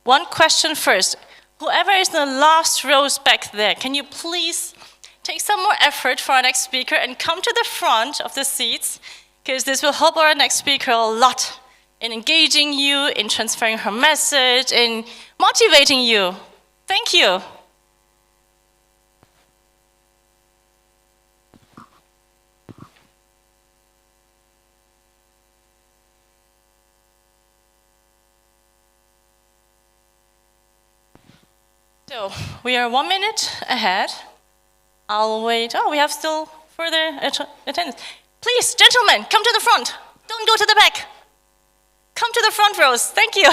one question first. Whoever is in the last rows back there, can you please take some more effort for our next speaker and come to the front of the seats, because this will help our next speaker a lot in engaging you, in transferring her message, in motivating you. Thank you. So, we are 1 minute ahead. I'll wait. Oh, we have still further attendance. Please, gentlemen, come to the front. Don't go to the back. Come to the front rows. Thank you.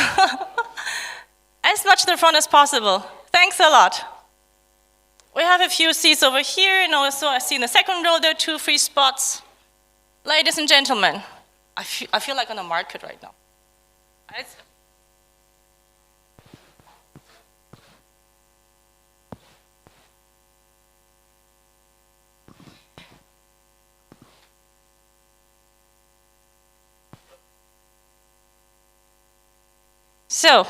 As much to the front as possible. Thanks a lot. We have a few seats over here, and also I see in the second row there are 2 free spots. Ladies and gentlemen, I feel like on the market right now. So,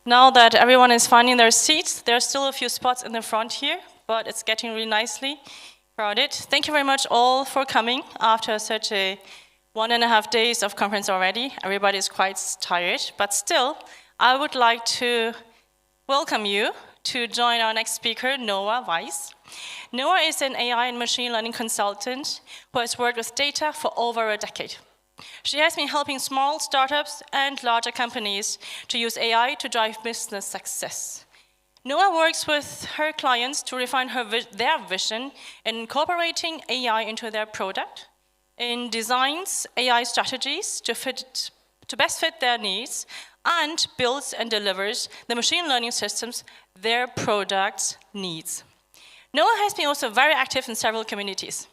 now that everyone is finding their seats, there are still a few spots in the front here, but it's getting really nicely crowded. Thank you very much all for coming after such a 1.5 days of conference already. Everybody is quite tired, but still, I would like to welcome you to join our next speaker, Noa Weiss. Noa is an AI and machine learning consultant who has worked with data for over a decade. She has been helping small startups and larger companies to use AI to drive business success. Noa works with her clients to refine their vision in incorporating AI into their product, in designs AI strategies to best fit their needs, and builds and delivers the machine learning systems their products needs. Noa has been also very active in several communities.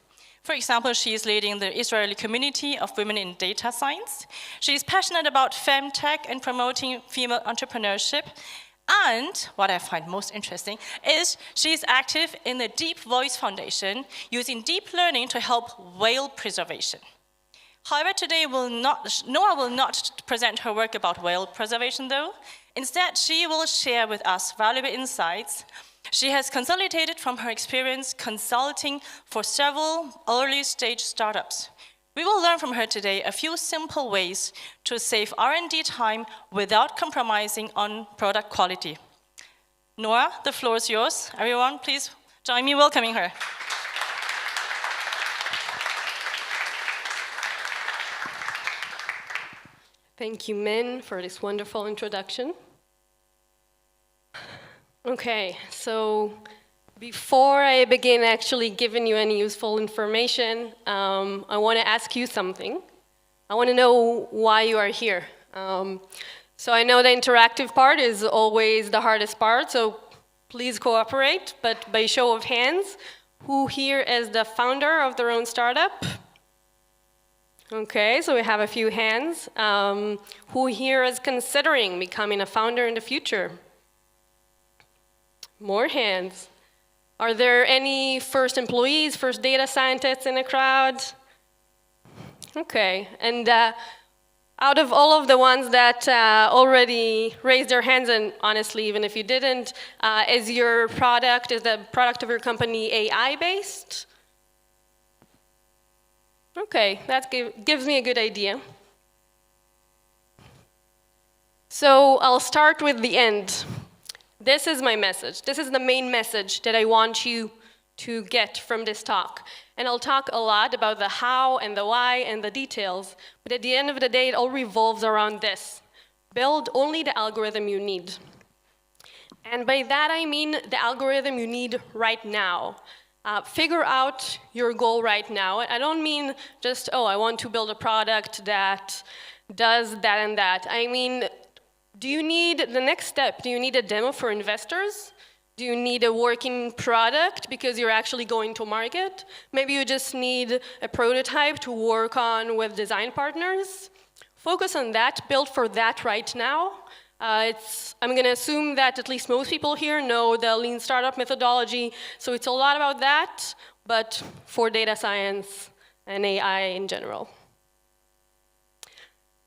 For example, she is leading the Israeli community of women in data science. She is passionate about FemTech and promoting female entrepreneurship. And what I find most interesting is she is active in the Deep Voice Foundation, using deep learning to help whale preservation. However, today Noa will not present her work about whale preservation, though. Instead, she will share with us valuable insights she has consolidated from her experience consulting for several early-stage startups. We will learn from her today a few simple ways to save R&D time without compromising on product quality. Noa, the floor is yours. Everyone, please join me welcoming her. Thank you, Min, for this wonderful introduction. Okay, so before I begin actually giving you any useful information, I want to ask you something. I want to know why you are here. So I know the interactive part is always the hardest part, so please cooperate, but by show of hands, who here is the founder of their own startup? Okay, so we have a few hands. Who here is considering becoming a founder in the future? More hands. Are there any first employees, first data scientists in the crowd? Okay, and out of all of the ones that already raised their hands, and honestly, even if you didn't, is the product of your company AI-based? Okay, that gives me a good idea. So I'll start with the end. This is my message. This is the main message that I want you to get from this talk. And I'll talk a lot about the how and the why and the details, but at the end of the day, it all revolves around this. Build only the algorithm you need. And by that, I mean the algorithm you need right now. Figure out your goal right now. I don't mean just, oh, I want to build a product that does that and that. I mean, do you need the next step? Do you need a demo for investors? Do you need a working product because you're actually going to market? Maybe you just need a prototype to work on with design partners. Focus on that, build for that right now. I'm going to assume that at least most people here know the lean startup methodology, so it's a lot about that, but for data science and AI in general.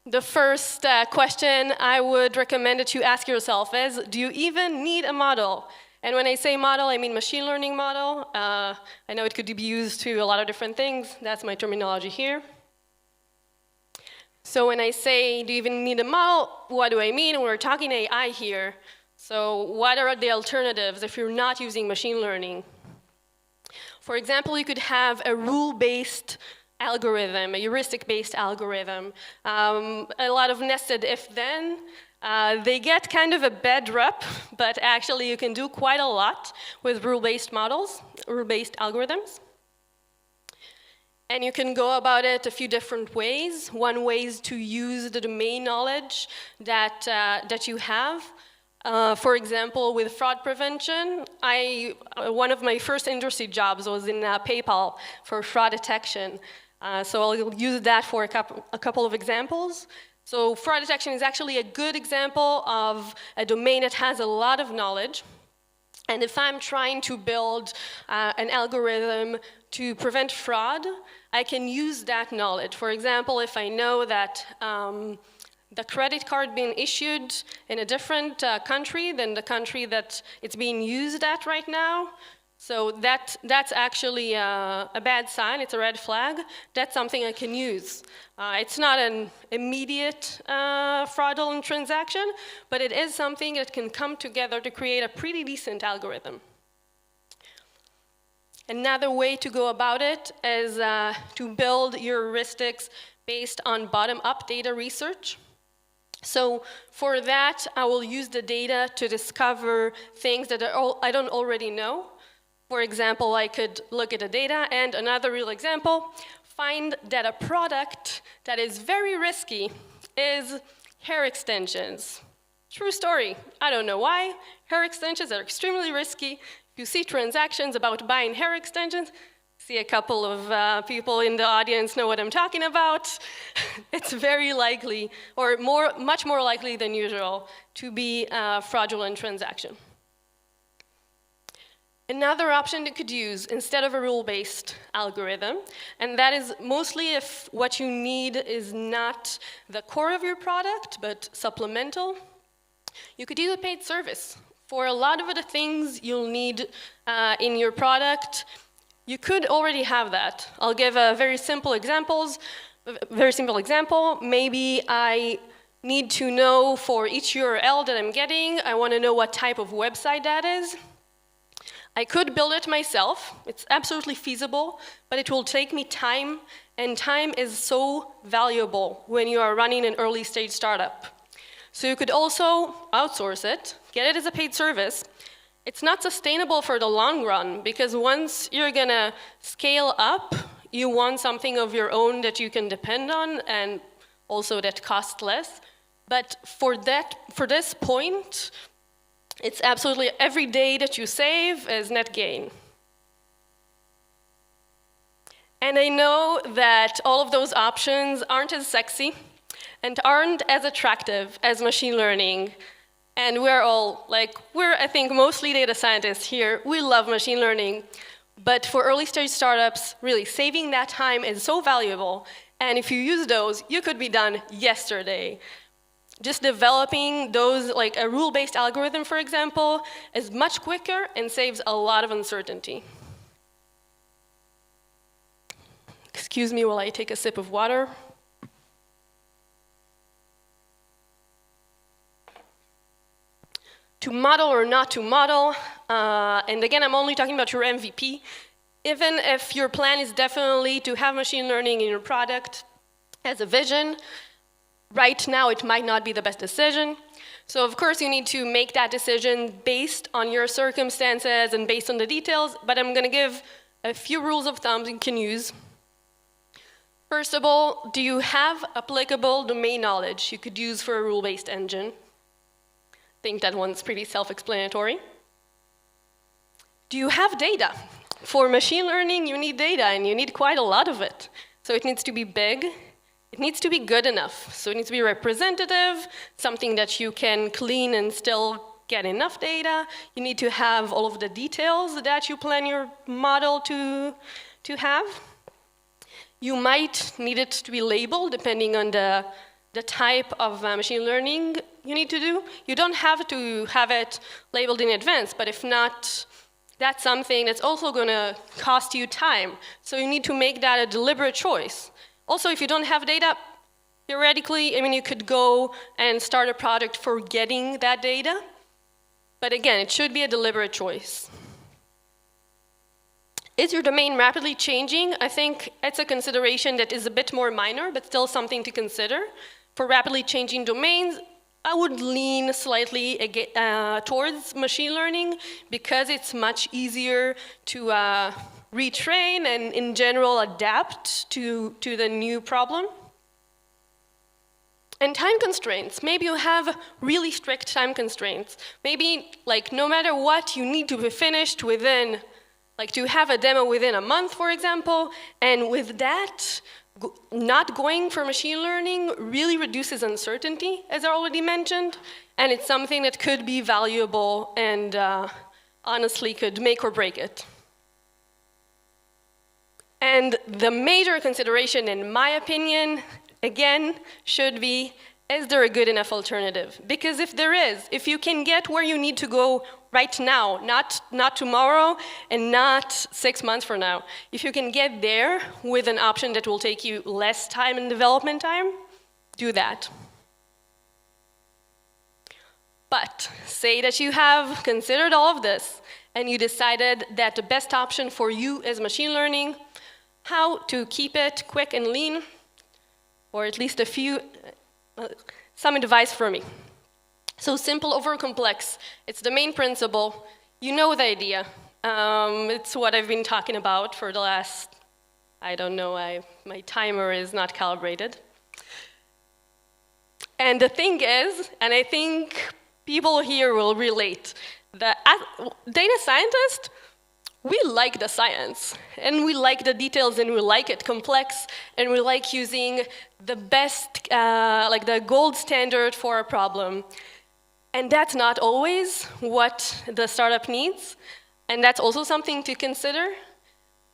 The first question I would recommend that you ask yourself is, do you even need a model? And when I say model, I mean machine learning model. I know it could be used to a lot of different things. That's my terminology here. So when I say, do you even need a model, what do I mean? We're talking AI here. So what are the alternatives if you're not using machine learning? For example, you could have a rule-based algorithm, a heuristic-based algorithm. A lot of nested if-then. They get kind of a bad rep, but actually you can do quite a lot with rule-based models, rule-based algorithms. And you can go about it a few different ways. One way is to use the domain knowledge that you have. For example, with fraud prevention, one of my first industry jobs was in PayPal for fraud detection. So I'll use that for a couple of examples. So fraud detection is actually a good example of a domain that has a lot of knowledge. And if I'm trying to build an algorithm to prevent fraud, I can use that knowledge. For example, if I know that the credit card being issued in a different country than the country that it's being used at right now, so that's actually a bad sign, it's a red flag. That's something I can use. It's not an immediate fraudulent transaction, but it is something that can come together to create a pretty decent algorithm. Another way to go about it is to build your heuristics based on bottom-up data research. So for that, I will use the data to discover things that I don't already know. For example, I could look at the data, and another real example, find that a product that is very risky is hair extensions. True story. I don't know why. Hair extensions are extremely risky. If you see transactions about buying hair extensions, see a couple of people in the audience know what I'm talking about. It's very likely, or much more likely than usual, to be a fraudulent transaction. Another option you could use instead of a rule-based algorithm, and that is mostly if what you need is not the core of your product, but supplemental, you could use a paid service. For a lot of the things you'll need in your product, you could already have that. I'll give a very simple example. Maybe I need to know for each URL that I'm getting, I want to know what type of website that is. I could build it myself. It's absolutely feasible, but it will take me time, and time is so valuable when you are running an early stage startup. So you could also outsource it, get it as a paid service. It's not sustainable for the long run, because once you're gonna scale up, you want something of your own that you can depend on, and also that costs less. But for this point, it's absolutely every day that you save is net gain. And I know that all of those options aren't as sexy and aren't as attractive as machine learning. And we're, I think, mostly data scientists here. We love machine learning. But for early stage startups, really, saving that time is so valuable. And if you use those, you could be done yesterday. Just developing those, like a rule-based algorithm, for example, is much quicker and saves a lot of uncertainty. Excuse me while I take a sip of water. To model or not to model, and again, I'm only talking about your MVP. Even if your plan is definitely to have machine learning in your product as a vision, right now it might not be the best decision. So of course you need to make that decision based on your circumstances and based on the details, but I'm gonna give a few rules of thumb you can use. First of all, do you have applicable domain knowledge you could use for a rule-based engine? I think that one's pretty self-explanatory. Do you have data? For machine learning, you need data, and you need quite a lot of it. So it needs to be big. It needs to be good enough. So it needs to be representative, something that you can clean and still get enough data. You need to have all of the details that you plan your model to have. You might need it to be labeled depending on the the type of machine learning you need to do. You don't have to have it labeled in advance, but if not, that's something that's also going to cost you time. So you need to make that a deliberate choice. Also, if you don't have data, theoretically, I mean, you could go and start a product for getting that data. But again, it should be a deliberate choice. Is your domain rapidly changing? I think it's a consideration that is a bit more minor, but still something to consider. For rapidly changing domains, I would lean slightly towards machine learning because it's much easier to retrain and, in general, adapt to the new problem. And time constraints. Maybe you have really strict time constraints. Maybe, like, no matter what, you need to be finished within, like, to have a demo within a month, for example. And with that, not going for machine learning really reduces uncertainty, as I already mentioned, and it's something that could be valuable and honestly could make or break it. And the major consideration, in my opinion, again, should be, is there a good enough alternative? Because if there is, if you can get where you need to go right now, not tomorrow and not 6 months from now, if you can get there with an option that will take you less time in development time, do that. But say that you have considered all of this and you decided that the best option for you is machine learning, how to keep it quick and lean, or at least some advice from me. So simple over complex, it's the main principle. You know the idea. It's what I've been talking about for the last, I don't know, my timer is not calibrated. And the thing is, and I think people here will relate, that as data scientists, we like the science, and we like the details, and we like it complex, and we like using the best, like the gold standard for a problem. And that's not always what the startup needs, and that's also something to consider.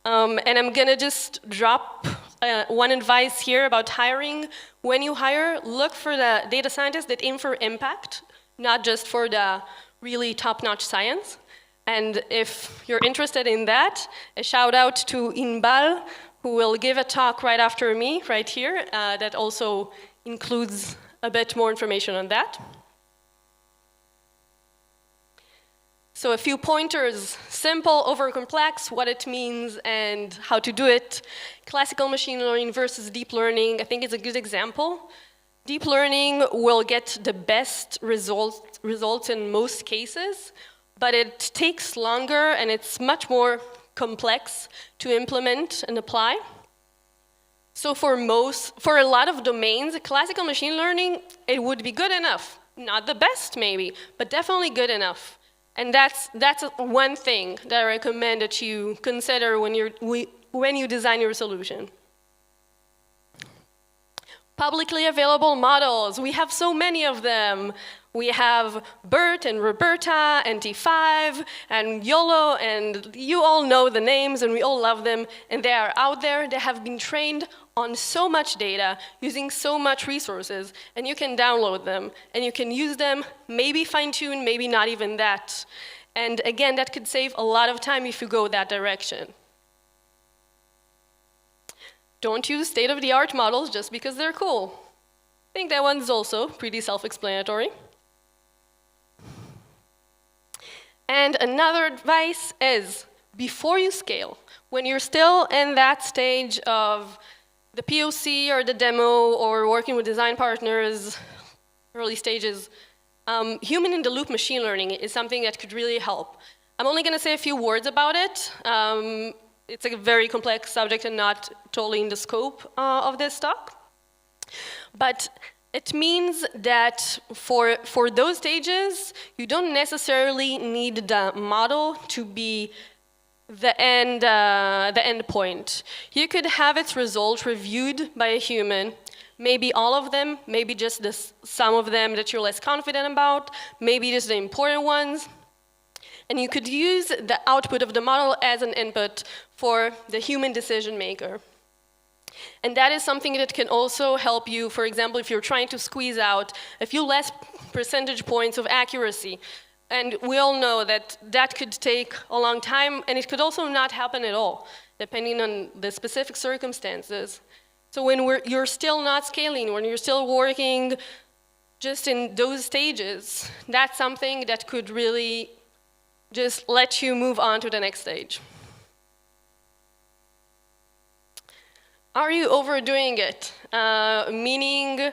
And I'm gonna just drop one advice here about hiring. When you hire, look for the data scientists that aim for impact, not just for the really top-notch science. And if you're interested in that, a shout out to Inbal, who will give a talk right after me, right here, that also includes a bit more information on that. So a few pointers, simple over complex, what it means and how to do it. Classical machine learning versus deep learning, I think it's a good example. Deep learning will get the best results in most cases, but it takes longer and it's much more complex to implement and apply. So for a lot of domains, classical machine learning, it would be good enough. Not the best maybe, but definitely good enough. And that's one thing that I recommend that you consider when you design your solution. Publicly available models, we have so many of them. We have BERT and Roberta and T5 and YOLO, and you all know the names and we all love them, and they are out there. They have been trained on so much data, using so much resources, and you can download them, and you can use them, maybe fine-tune, maybe not even that. And again, that could save a lot of time if you go that direction. Don't use state-of-the-art models just because they're cool. I think that one's also pretty self-explanatory. And another advice is, before you scale, when you're still in that stage of the POC or the demo or working with design partners, early stages, human-in-the-loop machine learning is something that could really help. I'm only going to say a few words about it. It's a very complex subject and not totally in the scope of this talk. But it means that for those stages, you don't necessarily need the model to be the end point. You could have its results reviewed by a human, maybe all of them, maybe just some of them that you're less confident about, maybe just the important ones. And you could use the output of the model as an input for the human decision maker. And that is something that can also help you, for example, if you're trying to squeeze out a few less percentage points of accuracy. And we all know that that could take a long time, and it could also not happen at all, depending on the specific circumstances. So when you're still not scaling, when you're still working just in those stages, that's something that could really just let you move on to the next stage. Are you overdoing it? Meaning,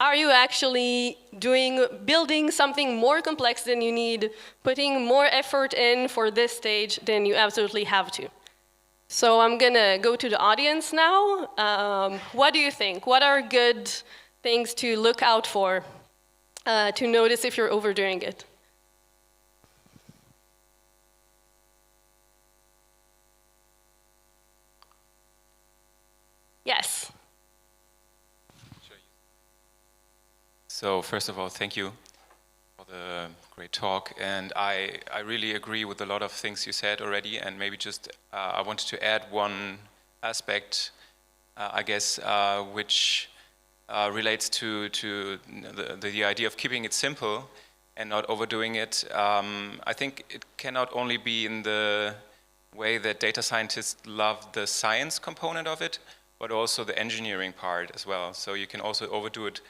are you actually building something more complex than you need, putting more effort in for this stage than you absolutely have to? So I'm gonna go to the audience now. What do you think? What are good things to look out for to notice if you're overdoing it? Yes. So first of all, thank you for the great talk, and I really agree with a lot of things you said already, and maybe just I wanted to add one aspect, I guess, which relates to the idea of keeping it simple and not overdoing it. I think it cannot only be in the way that data scientists love the science component of it, but also the engineering part as well. So you can also overdo it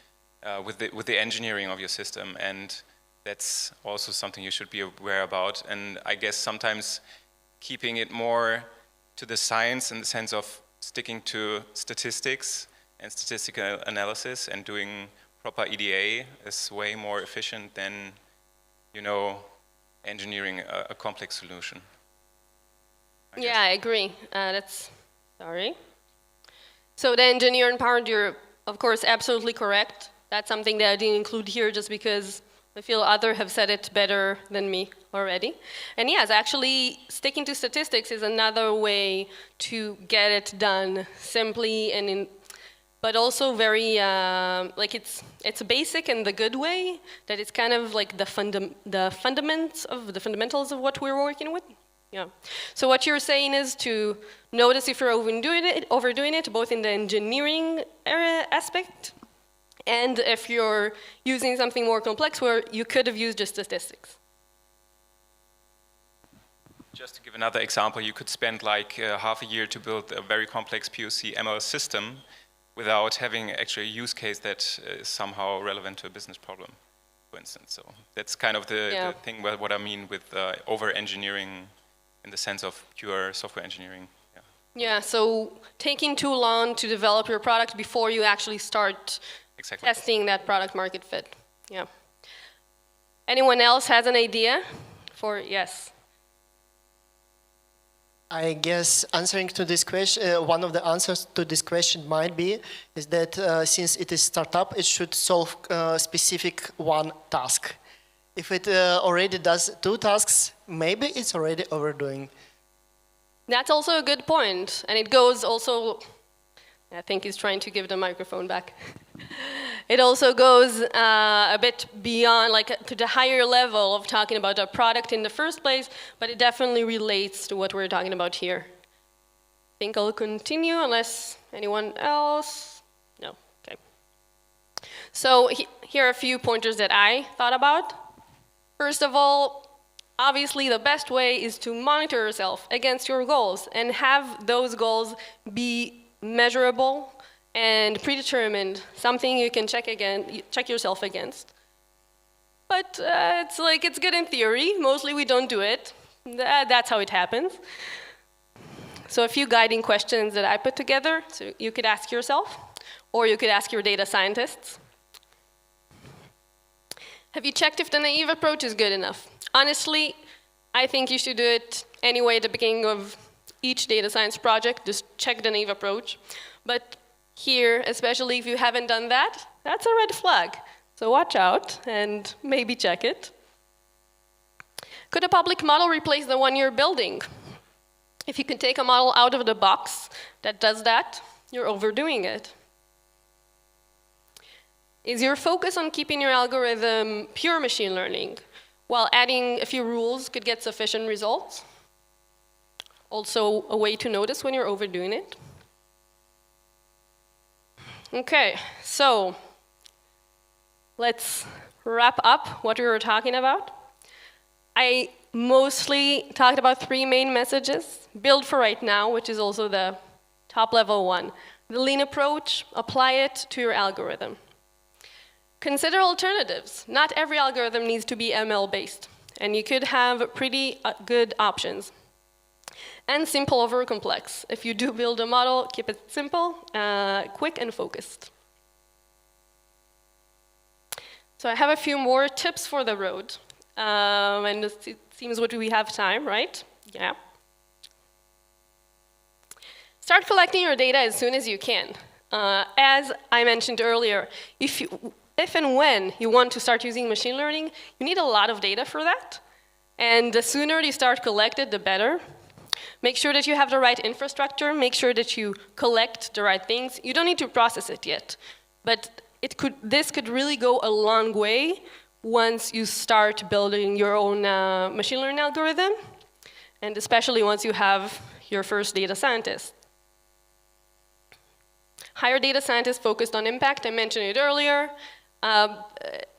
with the engineering of your system, and that's also something you should be aware about. And I guess sometimes keeping it more to the science in the sense of sticking to statistics and statistical analysis and doing proper EDA is way more efficient than, you know, engineering a complex solution. I agree. Sorry. So the engineering part, you're of course absolutely correct. That's something that I didn't include here just because I feel others have said it better than me already. And yes, actually sticking to statistics is another way to get it done simply and but also very like it's basic in the good way, that it's kind of like the fundamentals of what we're working with. Yeah. So what you're saying is to notice if you're overdoing it, both in the engineering aspect, and if you're using something more complex where you could have used just statistics. Just to give another example, you could spend like half a year to build a very complex POC ML system without having actually a use case that is somehow relevant to a business problem, for instance. So that's kind of the thing, what I mean with over-engineering in the sense of pure software engineering. Yeah, so taking too long to develop your product before you actually start testing that product market fit. Yeah. Anyone else has an idea for, yes? I guess answering to this question, one of the answers to this question might be is that since it is startup, it should solve specific one task. If it already does two tasks, maybe it's already overdoing. That's also a good point, and it goes also. I think he's trying to give the microphone back. It also goes a bit beyond, like to the higher level of talking about a product in the first place, but it definitely relates to what we're talking about here. I think I'll continue unless anyone else. No, okay. So here are a few pointers that I thought about. First of all, obviously the best way is to monitor yourself against your goals and have those goals be measurable and predetermined, something you can check yourself against. But it's good in theory. Mostly we don't do it. That's how it happens. So a few guiding questions that I put together, so you could ask yourself, or you could ask your data scientists. Have you checked if the naive approach is good enough? Honestly, I think you should do it anyway at the beginning of each data science project, just check the naive approach. But here, especially if you haven't done that, that's a red flag. So watch out and maybe check it. Could a public model replace the one you're building? If you can take a model out of the box that does that, you're overdoing it. Is your focus on keeping your algorithm pure machine learning, while adding a few rules could get sufficient results? Also a way to notice when you're overdoing it. Okay, so let's wrap up what we were talking about. I mostly talked about 3 main messages. Build for right now, which is also the top level one. The lean approach, apply it to your algorithm. Consider alternatives. Not every algorithm needs to be ML based, and you could have pretty good options. And simple over complex. If you do build a model, keep it simple, quick and focused. So I have a few more tips for the road. And it seems what we have time, right? Yeah. Start collecting your data as soon as you can. As I mentioned earlier, if and when you want to start using machine learning, you need a lot of data for that. And the sooner you start collecting, the better. Make sure that you have the right infrastructure. Make sure that you collect the right things. You don't need to process it yet, but this could really go a long way once you start building your own machine learning algorithm, and especially once you have your first data scientist. Hire data scientists focused on impact. I mentioned it earlier.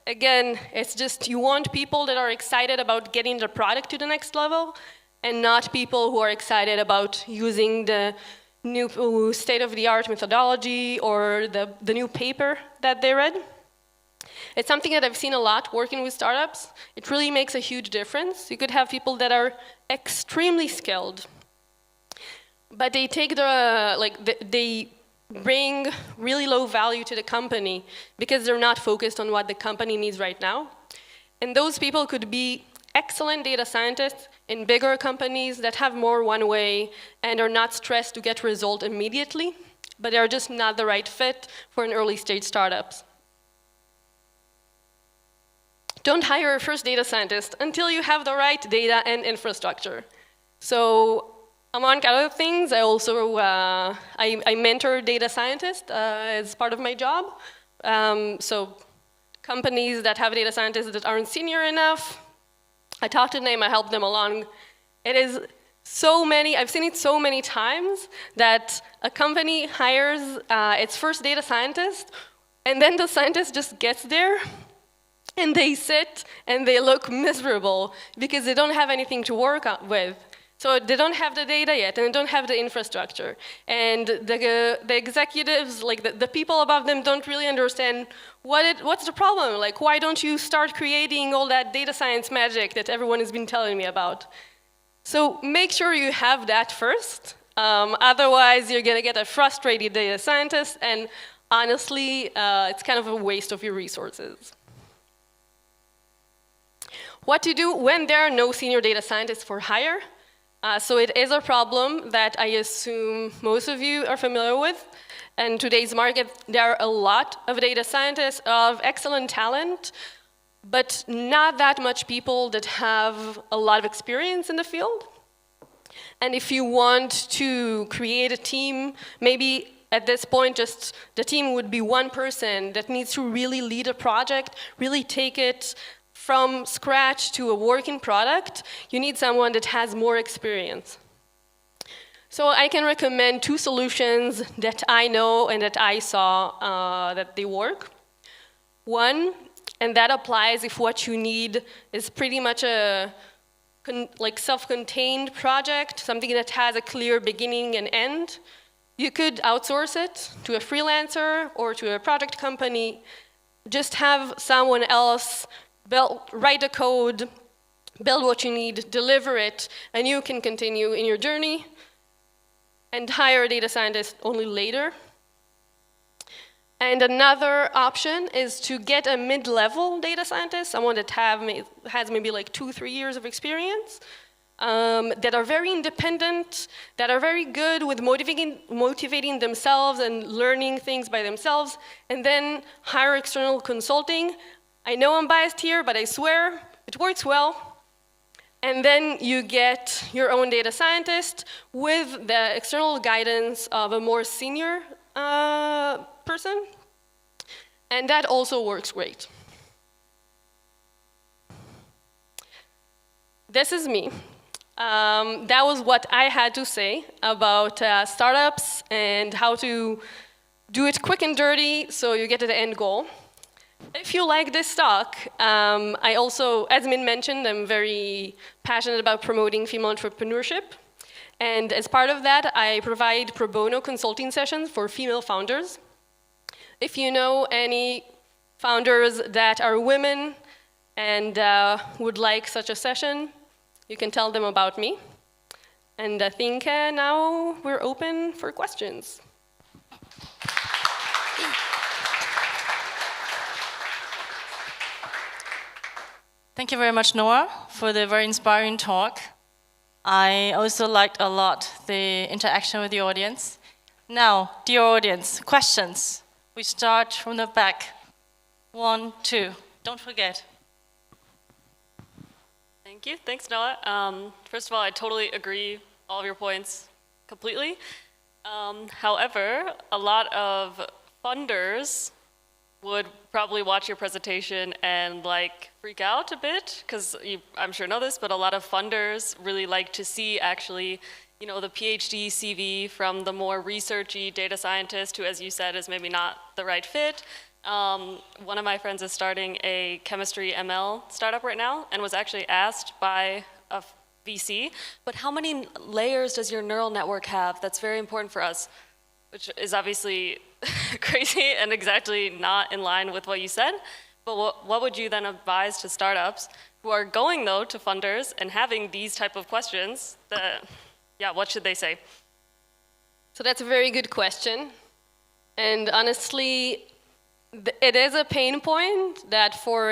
Again, it's just you want people that are excited about getting the product to the next level, and not people who are excited about using the new state-of-the-art methodology or the new paper that they read. It's something that I've seen a lot working with startups. It really makes a huge difference. You could have people that are extremely skilled, but they take they bring really low value to the company because they're not focused on what the company needs right now. And those people could be excellent data scientists in bigger companies that have more one way and are not stressed to get result immediately, but they're just not the right fit for an early stage startups. Don't hire a first data scientist until you have the right data and infrastructure. So among other things, I also I mentor data scientists as part of my job. So companies that have data scientists that aren't senior enough, I talk to them, I help them along. It is so many, I've seen it so many times that a company hires its first data scientist, and then the scientist just gets there, and they sit and they look miserable because they don't have anything to work with. So they don't have the data yet, and they don't have the infrastructure. And the executives, like the people above them, don't really understand what's the problem. Like, why don't you start creating all that data science magic that everyone has been telling me about? So make sure you have that first. Otherwise, you're gonna get a frustrated data scientist, and honestly, it's kind of a waste of your resources. What to do when there are no senior data scientists for hire? So it is a problem that I assume most of you are familiar with. In today's market, there are a lot of data scientists of excellent talent, but not that much people that have a lot of experience in the field. And if you want to create a team, maybe at this point, just the team would be one person that needs to really lead a project, really take it from scratch to a working product. You need someone that has more experience. So I can recommend 2 solutions that I know and that I saw that they work. One, and that applies if what you need is pretty much a self-contained project, something that has a clear beginning and end. You could outsource it to a freelancer or to a project company. Just have someone else write the code, build what you need, deliver it, and you can continue in your journey and hire a data scientist only later. And another option is to get a mid-level data scientist, someone that has maybe like 2-3 years of experience, that are very independent, that are very good with motivating themselves and learning things by themselves, and then hire external consulting. I know I'm biased here, but I swear it works well. And then you get your own data scientist with the external guidance of a more senior person. And that also works great. This is me. That was what I had to say about startups and how to do it quick and dirty so you get to the end goal. If you like this talk, I also, as Min mentioned, I'm very passionate about promoting female entrepreneurship. And as part of that, I provide pro bono consulting sessions for female founders. If you know any founders that are women and would like such a session, you can tell them about me. And I think now we're open for questions. Thank you very much, Noa, for the very inspiring talk. I also liked a lot the interaction with the audience. Now, dear audience, questions. We start from the back. 1, 2. Don't forget. Thank you. Thanks, Noah. First of all, I totally agree all of your points completely. However, a lot of funders would probably watch your presentation and freak out a bit, because I'm sure you know this, but a lot of funders really like to see actually, the PhD CV from the more researchy data scientist who, as you said, is maybe not the right fit. One of my friends is starting a chemistry ML startup right now and was actually asked by a VC, but how many layers does your neural network have? That's very important for us, which is obviously crazy and exactly not in line with what you said. But what would you then advise to startups who are going, though, to funders and having these type of questions? What should they say? So that's a very good question. And honestly, it is a pain point that for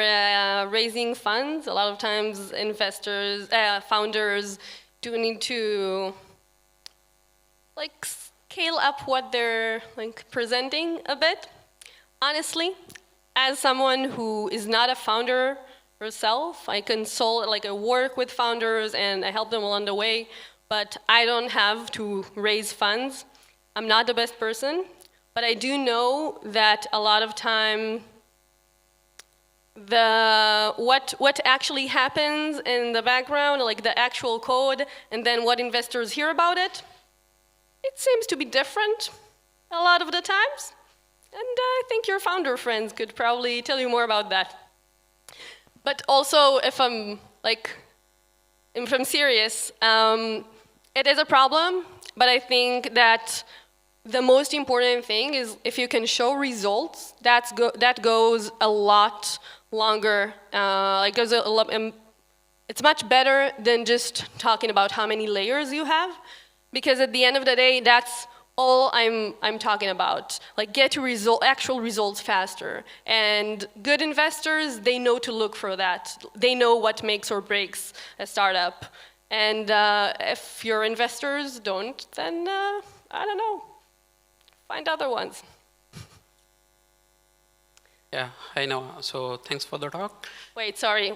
raising funds, a lot of times investors, founders do need to scale up what they're presenting a bit. Honestly, as someone who is not a founder herself, I consult, I work with founders and I help them along the way, but I don't have to raise funds. I'm not the best person, but I do know that a lot of time what actually happens in the background, the actual code, and then what investors hear about it, it seems to be different a lot of the times. And I think your founder friends could probably tell you more about that. But also, if I'm serious, it is a problem, but I think that the most important thing is if you can show results, that goes a lot longer. It's much better than just talking about how many layers you have, because at the end of the day, that's all I'm talking about. Get to actual results faster. And good investors, they know to look for that. They know what makes or breaks a startup. And if your investors don't, then I don't know. Find other ones. Yeah, hi Noah. So thanks for the talk. Wait, sorry,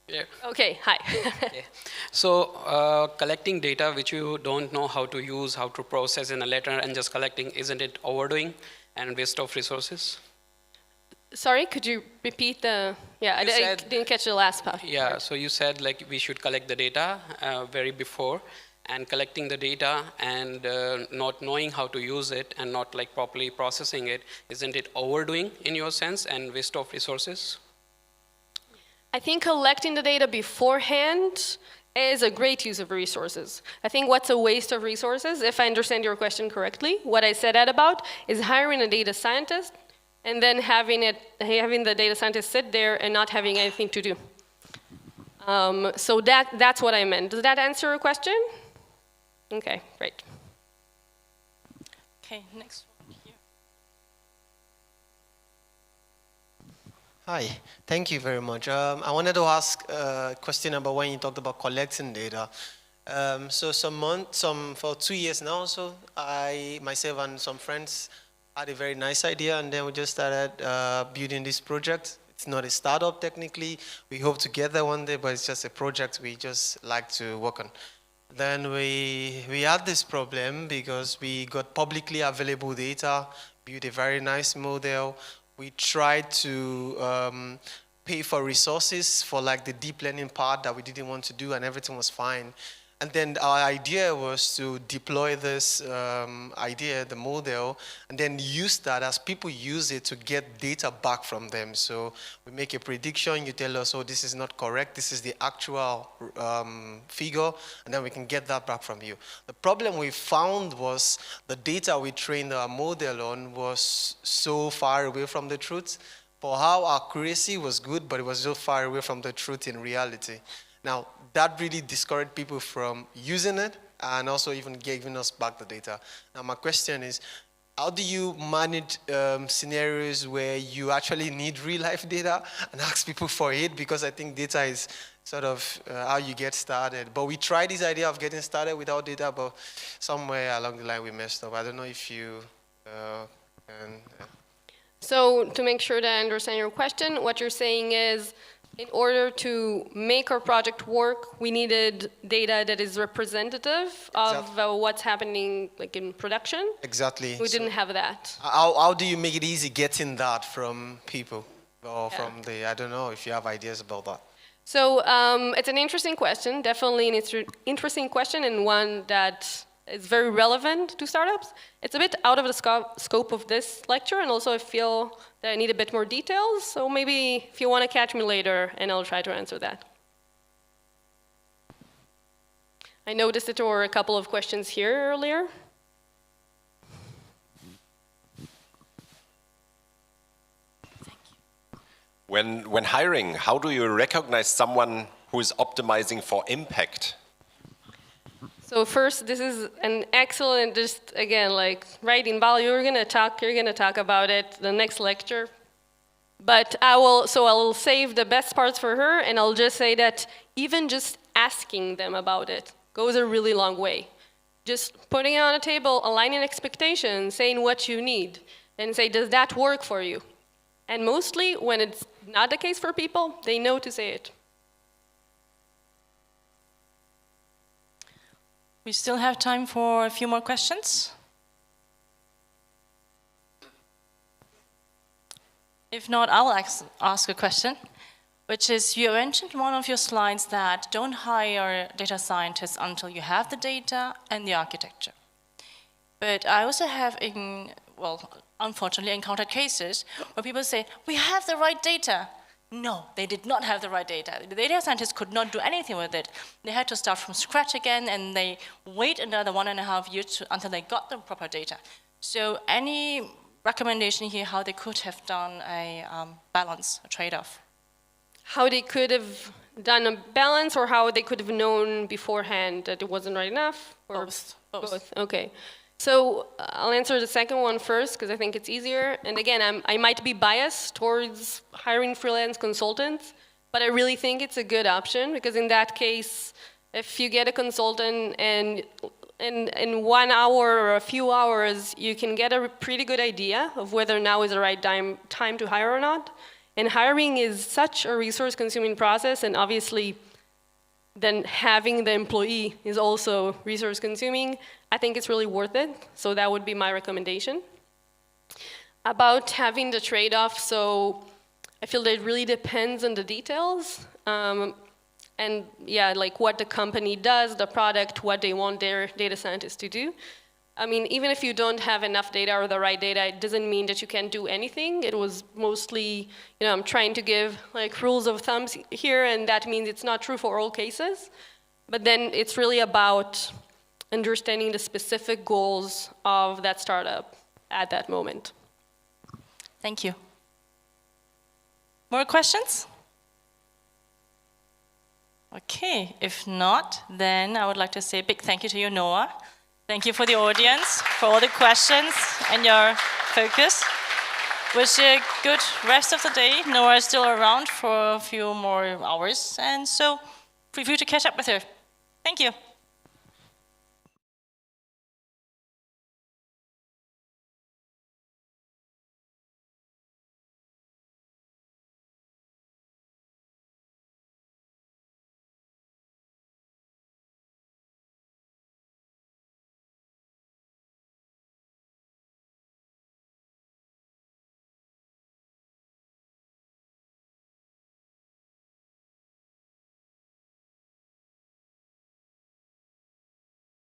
Yeah. Okay, hi. Okay. So collecting data which you don't know how to use, how to process in a letter and just collecting, isn't it overdoing and waste of resources? Sorry, could you repeat the, I didn't catch the last part. Yeah, so you said we should collect the data very before, and collecting the data and not knowing how to use it and not properly processing it, isn't it overdoing in your sense and waste of resources? I think collecting the data beforehand is a great use of resources. I think what's a waste of resources, if I understand your question correctly, what I said that about is hiring a data scientist and then having the data scientist sit there and not having anything to do. So that's what I meant. Does that answer your question? Okay, great. Okay, next one here. Hi, thank you very much. I wanted to ask a question about when you talked about collecting data. For 2 years now, I, myself and some friends had a very nice idea, and then we just started building this project. It's not a startup technically. We hope to get there one day, but it's just a project we just like to work on. Then we had this problem because we got publicly available data, built a very nice model. We tried to pay for resources for the deep learning part that we didn't want to do, and everything was fine. And then our idea was to deploy this idea, the model, and then use that as people use it to get data back from them. So we make a prediction, you tell us, oh, this is not correct, this is the actual figure, and then we can get that back from you. The problem we found was the data we trained our model on was so far away from the truth. For how accuracy was good, but it was so far away from the truth in reality. Now, that really discouraged people from using it and also even giving us back the data. Now, my question is, how do you manage scenarios where you actually need real-life data and ask people for it? Because I think data is sort of how you get started. But we tried this idea of getting started without data, but somewhere along the line we messed up. I don't know if you can... So to make sure that I understand your question, what you're saying is, in order to make our project work, we needed data that is representative of what's happening like in production. Exactly. We didn't have that. How do you make it easy getting that from people? Or from the, I don't know if you have ideas about that. So it's an interesting question, definitely an interesting question, and one that is very relevant to startups. It's a bit out of the scope of this lecture, and also I feel that I need a bit more details, so maybe if you want to catch me later, and I'll try to answer that. I noticed that there were a couple of questions here earlier. When hiring, how do you recognize someone who is optimizing for impact? So first, this is an excellent, just again, like, right, in Val, you're gonna talk about it the next lecture. But I'll save the best parts for her, and I'll just say that even just asking them about it goes a really long way. Just putting it on a table, aligning expectations, saying what you need, and say, does that work for you? And mostly, when it's not the case for people, they know to say it. We still have time for a few more questions. If not, I'll ask a question, which is, you mentioned in one of your slides that don't hire data scientists until you have the data and the architecture. But I also have, unfortunately, encountered cases where people say, we have the right data. No, they did not have the right data. The data scientists could not do anything with it. They had to start from scratch again, and they wait another 1.5 years until they got the proper data. So any recommendation here how they could have done a balance, a trade-off? How they could have done a balance, or how they could have known beforehand that it wasn't right enough? Or both. Okay. So I'll answer the second one first, because I think it's easier. And again, I might be biased towards hiring freelance consultants, but I really think it's a good option, because in that case, if you get a consultant and in 1 hour or a few hours, you can get a pretty good idea of whether now is the right time to hire or not. And hiring is such a resource-consuming process, and obviously, then having the employee is also resource-consuming. I think it's really worth it, so that would be my recommendation. About having the trade-off, so I feel that it really depends on the details. And yeah, like what the company does, the product, what they want their data scientists to do. I mean, even if you don't have enough data or the right data, it doesn't mean that you can't do anything. It was mostly, I'm trying to give like rules of thumbs here, and that means it's not true for all cases. But then it's really about understanding the specific goals of that startup at that moment. Thank you. More questions? Okay, if not, then I would like to say a big thank you to you, Noa. Thank you for the audience, for all the questions and your focus. Wish you a good rest of the day. Noa is still around for a few more hours, and so feel free to catch up with her. Thank you.